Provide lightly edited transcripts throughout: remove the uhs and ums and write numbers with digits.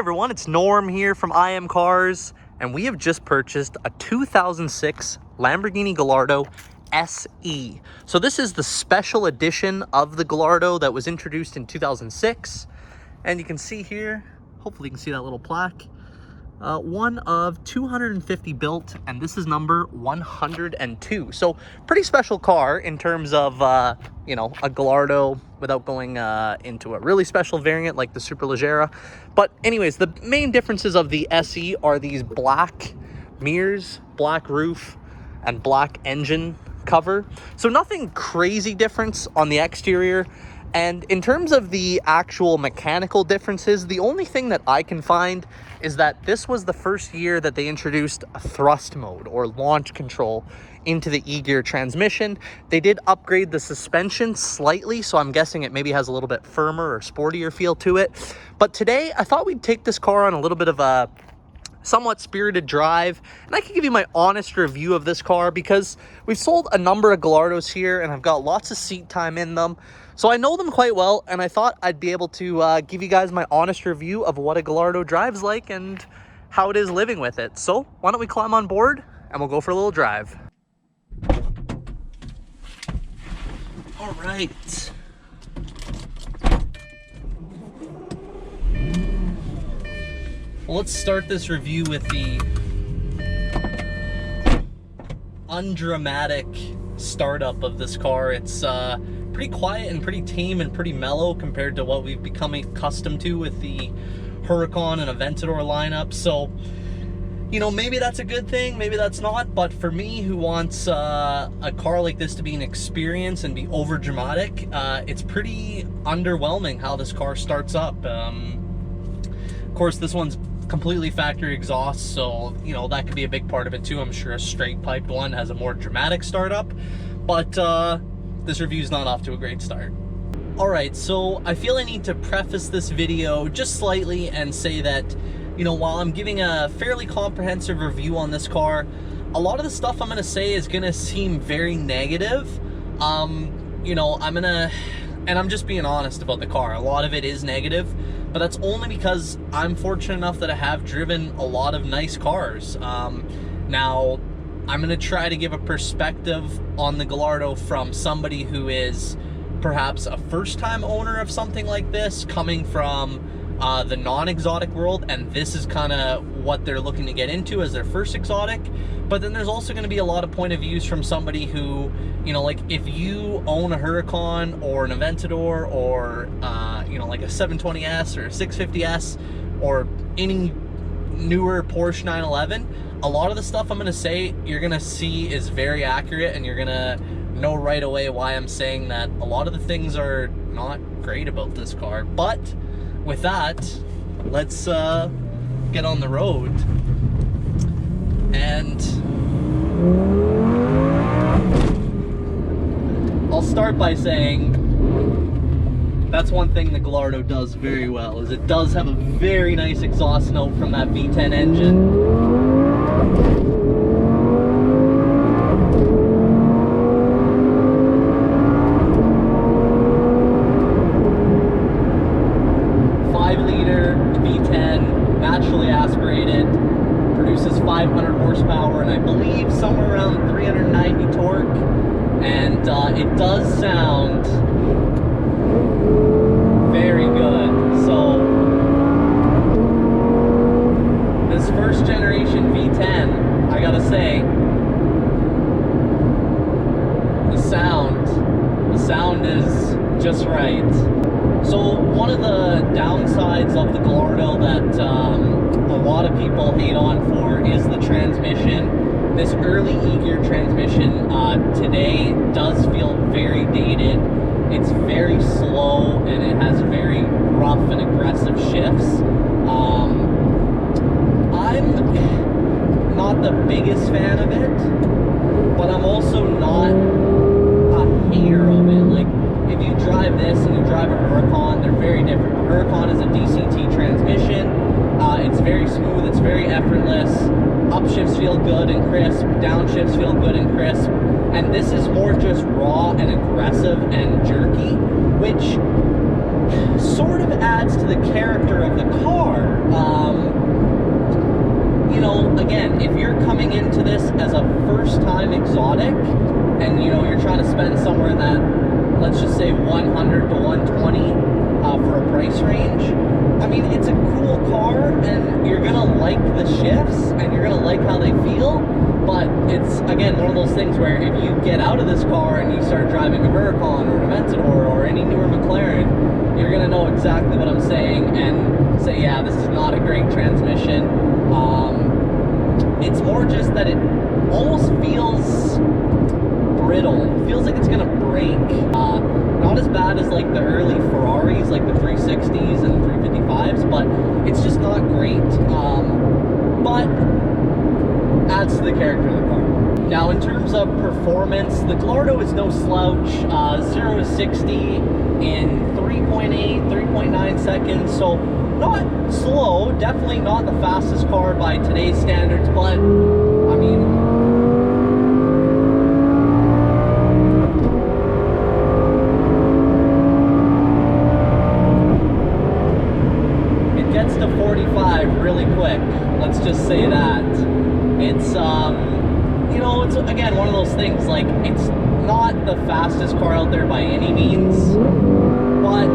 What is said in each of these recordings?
everyone, it's Norm here from IMCARS, and we have just purchased a 2006 Lamborghini Gallardo SE. So this is the special edition of the Gallardo that was introduced in 2006. And you can see here, hopefully you can see that little plaque, one of 250 built, and this is number 102. So pretty special car in terms of, you know, a Gallardo without going into a really special variant like the Superleggera. But anyways, the main differences of the SE are these black mirrors, black roof, and black engine cover. So nothing crazy difference on the exterior. And in terms of the actual mechanical differences, the only thing that I can find is that this was the first year that they introduced a thrust mode or launch control into the E-gear transmission. They did upgrade the suspension slightly, so I'm guessing it maybe has a little bit firmer or sportier feel to it. But today, I thought we'd take this car on a little bit of a somewhat spirited drive, and I can give you my honest review of this car because we've sold a number of Gallardos here and I've got lots of seat time in them. So I know them quite well, and I thought I'd be able to give you guys my honest review of what a Gallardo drives like and how it is living with it. So why don't we climb on board and we'll go for a little drive. All right. Well, let's start this review with the undramatic startup of this car. It's pretty quiet and pretty tame and pretty mellow compared to what we've become accustomed to with the Huracan and Aventador lineup. So, you know, maybe that's a good thing, maybe that's not. But for me, who wants a car like this to be an experience and be over dramatic, it's pretty underwhelming how this car starts up. Of course, this one's completely factory exhaust, so you know that could be a big part of it too. I'm sure a straight piped one has a more dramatic startup, but this review's not off to a great start. Alright, so I feel I need to preface this video just slightly and say that, you know, while I'm giving a fairly comprehensive review on this car, a lot of the stuff I'm gonna say is gonna seem very negative. You know, I'm just being honest about the car. A lot of it is negative, but that's only because I'm fortunate enough that I have driven a lot of nice cars. Now, I'm gonna try to give a perspective on the Gallardo from somebody who is perhaps a first-time owner of something like this, coming from the non-exotic world, and this is kind of what they're looking to get into as their first exotic. But then there's also going to be a lot of point of views from somebody who, you know, like if you own a Huracan or an Aventador or, you know, like a 720S or a 650S or any newer Porsche 911, a lot of the stuff I'm going to say, you're going to see is very accurate, and you're going to know right away why I'm saying that a lot of the things are not great about this car. But with that, let's get on the road. And I'll start by saying that's one thing the Gallardo does very well, is it does have a very nice exhaust note from that V10 engine. Naturally aspirated, produces 500 horsepower and I believe somewhere around 390 torque, and it does sound very good. So this first generation V10, I gotta say, the sound is just right. So one of the downsides of the Gallardo that a lot of people hate on for is the transmission. This early E-gear transmission today does feel very dated. It's very slow and it has very rough and aggressive shifts. I'm not the biggest fan of it, but I'm also not a hater of it. Like, if you drive this and you drive a Huracan, they're very different. A Huracan is a DCT transmission. It's very smooth, it's very effortless. Upshifts feel good and crisp, downshifts feel good and crisp. And this is more just raw and aggressive and jerky, which sort of adds to the character of the car. again, if you're coming into this as a first-time exotic, and you know you're trying to spend somewhere in that, let's just say 100 to 120 for a price range, I mean, it's a cool car, and you're gonna like the shifts, and you're gonna like how they feel. But it's, again, one of those things where if you get out of this car and you start driving a Huracan or an Aventador or any newer McLaren, you're gonna know exactly what I'm saying and say, yeah, this is not a great transmission. It's more just that it almost feels brittle. It feels like it's gonna break. Not as bad as like the early Ferraris, like the 360s and 355s, but it's just not great. But adds to the character of the car. Now, in terms of performance, the Gallardo is no slouch. 0 to 60 in 3.8, 3.9 seconds, so not slow, definitely not the fastest car by today's standards, but I mean, it gets to 45 really quick, let's just say that. It's, you know, it's, again, one of those things, like, it's not the fastest car out there by any means, but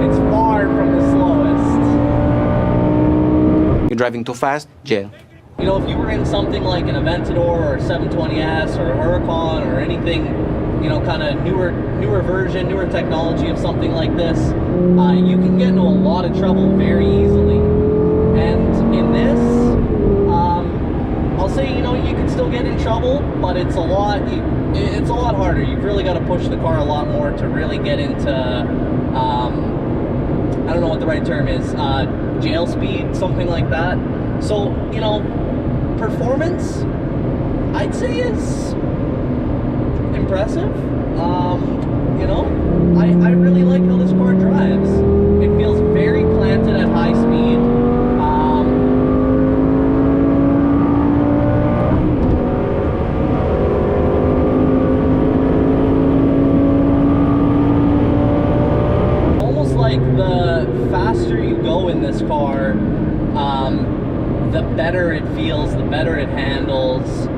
it's far from the slowest. You're driving too fast, Jen. You know, if you were in something like an Aventador or a 720S or a Huracan or anything, you know, kind of newer version, newer technology of something like this, you can get into a lot of trouble very easily. And in this, I'll say, you know, you can still get in trouble, but it's a lot harder. You've really got to push the car a lot more to really get into, I don't know what the right term is, jail speed, something like that. So, you know, performance, I'd say is impressive. You know, I really like how this car drives. It feels very planted at high speed. Almost like the faster you go in this car, the better it feels, the better it handles.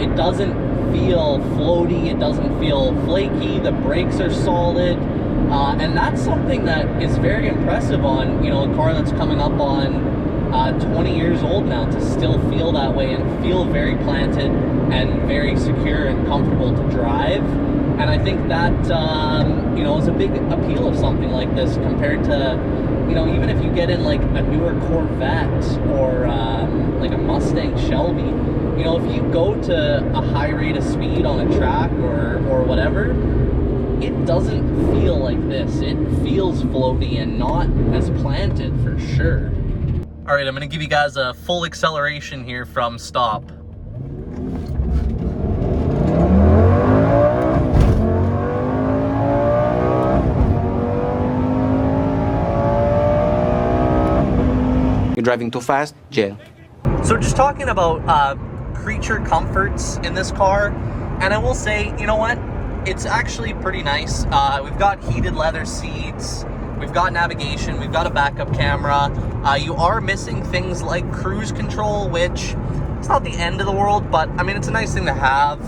It doesn't feel floaty, it doesn't feel flaky, the brakes are solid, and that's something that is very impressive on, you know, a car that's coming up on 20 years old now, to still feel that way and feel very planted and very secure and comfortable to drive. And I think that, you know, is a big appeal of something like this compared to, you know, even if you get in like a newer Corvette or like a Mustang Shelby, you know, if you go to a high rate of speed on a track or whatever, it doesn't feel like this. It feels floaty and not as planted for sure. All right, I'm gonna give you guys a full acceleration here from stop. You're driving too fast, Jen. So just talking about creature comforts in this car, and I will say, you know what, it's actually pretty nice. We've got heated leather seats, we've got navigation, we've got a backup camera. You are missing things like cruise control, which it's not the end of the world, but I mean, it's a nice thing to have.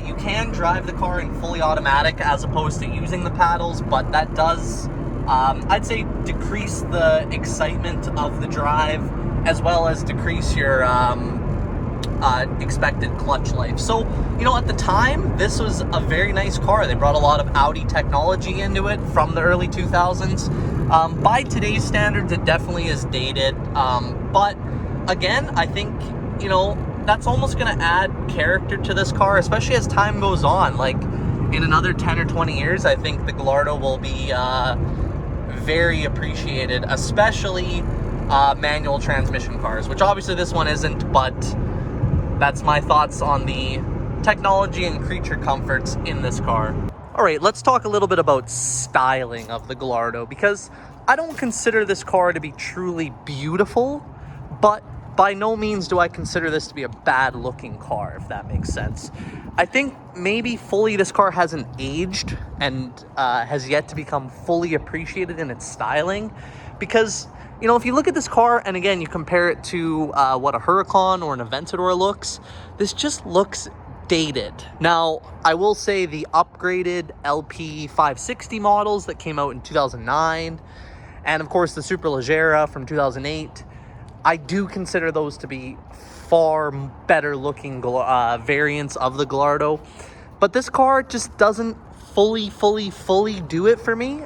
You can drive the car in fully automatic as opposed to using the paddles, but that does, I'd say, decrease the excitement of the drive, as well as decrease your expected clutch life. So, you know, at the time, this was a very nice car. They brought a lot of Audi technology into it from the early 2000s. By today's standards, it definitely is dated. But again, I think, you know, that's almost going to add character to this car, especially as time goes on. Like, in another 10 or 20 years, I think the Gallardo will be very appreciated, especially manual transmission cars, which obviously this one isn't, but that's my thoughts on the technology and creature comforts in this car. All right, let's talk a little bit about styling of the Gallardo, because I don't consider this car to be truly beautiful, but by no means do I consider this to be a bad looking car, if that makes sense. I think maybe fully this car hasn't aged and has yet to become fully appreciated in its styling, because, you know, if you look at this car and again you compare it to what a Huracan or an Aventador looks, this just looks dated. Now, I will say the upgraded LP 560 models that came out in 2009, and of course the Superleggera from 2008, I do consider those to be far better looking variants of the Gallardo. But this car just doesn't fully do it for me.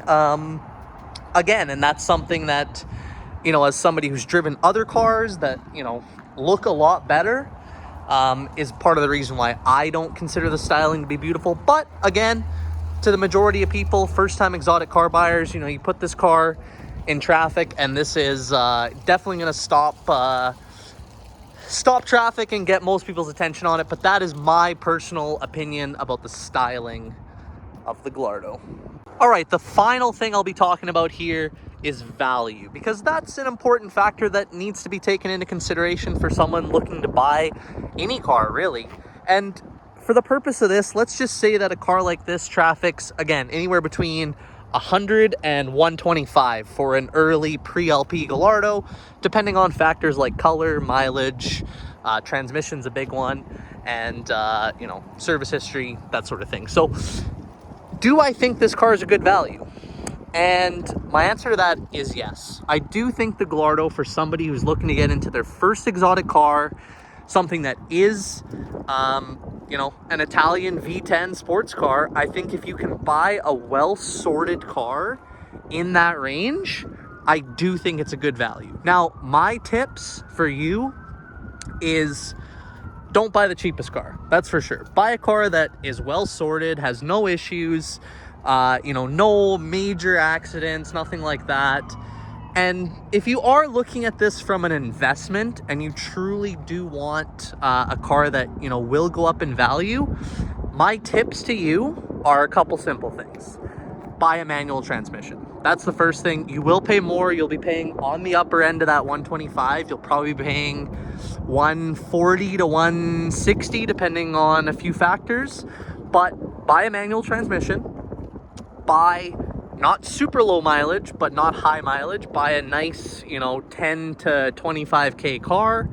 Again, and that's something that, you know, as somebody who's driven other cars that, you know, look a lot better, is part of the reason why I don't consider the styling to be beautiful. But again, to the majority of people, first-time exotic car buyers, you know, you put this car in traffic and this is definitely going to stop traffic and get most people's attention on it. But that is my personal opinion about the styling of the Gallardo. All right, the final thing I'll be talking about here is value, because that's an important factor that needs to be taken into consideration for someone looking to buy any car, really. And for the purpose of this, let's just say that a car like this traffics, again, anywhere between 100 and 125 for an early pre-LP Gallardo, depending on factors like color, mileage, transmission's a big one, and you know, service history, that sort of thing. So do I think this car is a good value? And my answer to that is yes. I do think the Gallardo, for somebody who's looking to get into their first exotic car, something that is you know, an Italian V10 sports car, I think if you can buy a well-sorted car in that range, I do think it's a good value. Now, my tips for you is don't buy the cheapest car. That's for sure. Buy a car that is well-sorted, has no issues, you know, no major accidents, nothing like that. And if you are looking at this from an investment and you truly do want a car that, you know, will go up in value, my tips to you are a couple simple things. Buy a manual transmission. That's the first thing. You will pay more. You'll be paying on the upper end of that 125. You'll probably be paying 140 to 160 depending on a few factors. But buy a manual transmission. Buy not super low mileage, but not high mileage. Buy a nice, you know, 10 to 25K car.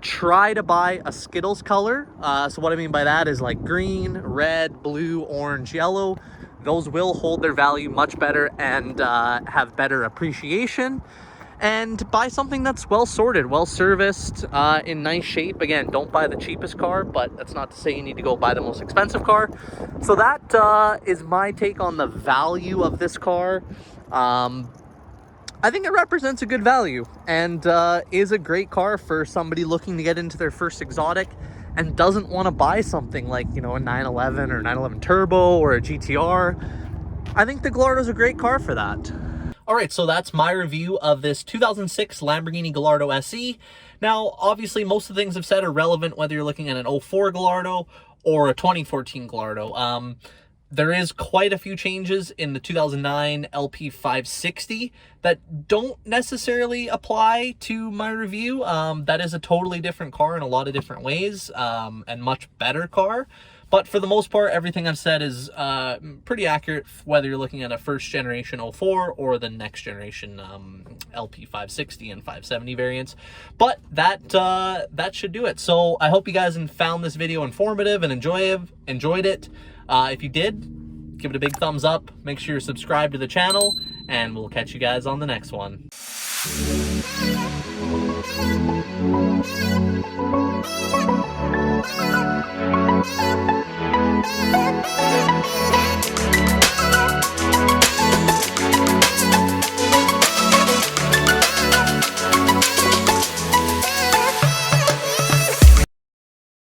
Try to buy a Skittles color. So what I mean by that is like green, red, blue, orange, yellow. Those will hold their value much better and have better appreciation. And buy something that's well sorted, well serviced, in nice shape. Again, don't buy the cheapest car, but that's not to say you need to go buy the most expensive car. So that is my take on the value of this car. I think it represents a good value and is a great car for somebody looking to get into their first exotic and doesn't want to buy something like, you know, a 911 or 911 Turbo or a GTR. I think the Gallardo is a great car for that. All right, so that's my review of this 2006 Lamborghini Gallardo SE. Now, obviously, most of the things I've said are relevant whether you're looking at an 04 Gallardo or a 2014 Gallardo. There is quite a few changes in the 2009 LP 560 that don't necessarily apply to my review. That is a totally different car in a lot of different ways, and much better car. But for the most part, everything I've said is pretty accurate, whether you're looking at a first generation 04 or the next generation LP 560 and 570 variants. But that should do it. So I hope you guys found this video informative and enjoyed it. If you did, give it a big thumbs up. Make sure you're subscribed to the channel, and we'll catch you guys on the next one. We'll be right back.